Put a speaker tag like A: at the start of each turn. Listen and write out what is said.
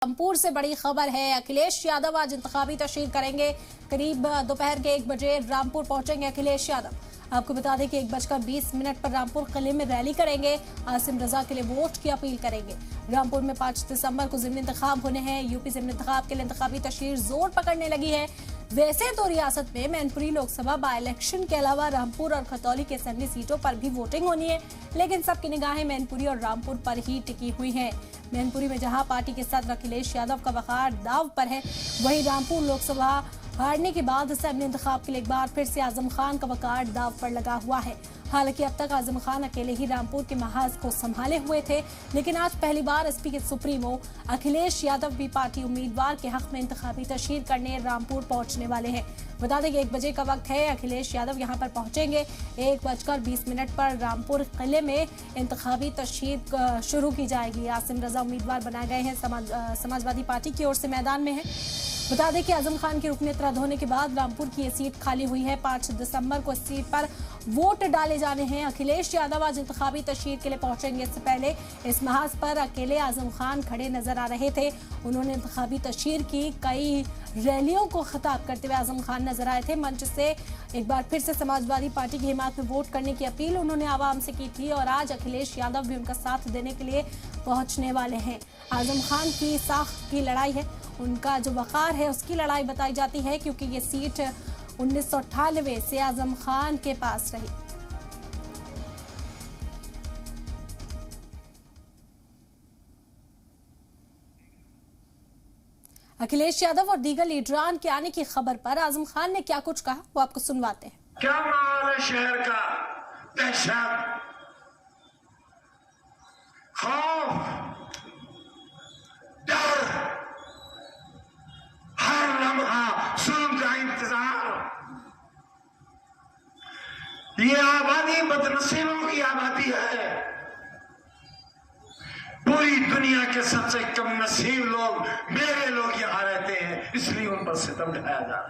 A: रामपुर से बड़ी खबर है। अखिलेश यादव आज इंतखाबी तशरीह करेंगे। करीब दोपहर के 1 बजे रामपुर पहुंचेंगे अखिलेश यादव। आपको बता दें कि 1:20 पर रामपुर किले में रैली करेंगे। आसिम रजा के लिए वोट की अपील करेंगे। रामपुर में 5 दिसंबर को ज़िमनी इंतखाब होने हैं। यूपी ज़िमनी इंतखाब के लिए इंतखाबी तशरीह जोर पकड़ने लगी है। वैसे तो रियासत में मैनपुरी लोकसभा बाई इलेक्शन के अलावा रामपुर और खतौली के सन्नी सीटों पर भी वोटिंग होनी है, लेकिन सबकी निगाहें मैनपुरी और रामपुर पर ही टिकी हुई हैं। मैनपुरी में जहां पार्टी के सदर अखिलेश यादव का वकार दाव पर है, वहीं रामपुर लोकसभा हारने के बाद असेंबली इंतखाब के लिए एक बार फिर से आजम खान का वकार दाव पर लगा हुआ है। हालांकि अब तक आजम खान अकेले ही रामपुर के महाज को संभाले हुए थे, लेकिन आज पहली बार एसपी के सुप्रीमो अखिलेश यादव भी पार्टी उम्मीदवार के हक में इंतखाबी तशरीह करने रामपुर पहुंचने वाले हैं। बता दें कि 1 बजे का वक्त है। अखिलेश यादव यहां पर पहुंचेंगे। 1:20 पर रामपुर किले में इंतखाबी तशरीह शुरू की जाएगी। आसिम रजा उम्मीदवार बनाए गए हैं, समाजवादी पार्टी की ओर से मैदान में है। बता दें कि आजम खान की रुकनीत रद्द होने के बाद रामपुर की ये सीट खाली हुई है। 5 दिसंबर को इस सीट पर वोट डाले जाने हैं। अखिलेश यादव आज इंतखाबी तशरीह के लिए पहुंचेंगे। इससे पहले इस महाज पर अकेले आजम खान खड़े नजर आ रहे थे। उन्होंने इंतखाबी तशरीह की। कई रैलियों को खिताब करते हुए आजम खान नजर आए थे। मंच से एक बार फिर से समाजवादी पार्टी की हिमायत में वोट करने की अपील उन्होंने आवाम से की थी और आज अखिलेश यादव भी उनका साथ देने के लिए पहुंचने वाले हैं। आजम खान की साख की लड़ाई है, उनका जो वकार है उसकी लड़ाई बताई जाती है, क्योंकि ये सीट 1998 से आजम खान के पास रही। अखिलेश यादव और दीगर लीडरान के आने की खबर पर आजम खान ने क्या कुछ कहा, वो आपको सुनवाते हैं।
B: क्या माहौल है शहर का? दहशत, खौफ, डर, हर लम्हा जुल्म का इंतजार। ये आबादी बदनसीबों की आबादी है। पूरी दुनिया के सबसे कम नसीब लोग, मेरे लोग यहाँ रहते हैं, इसलिए उन पर सितम ढाया जा रहा है।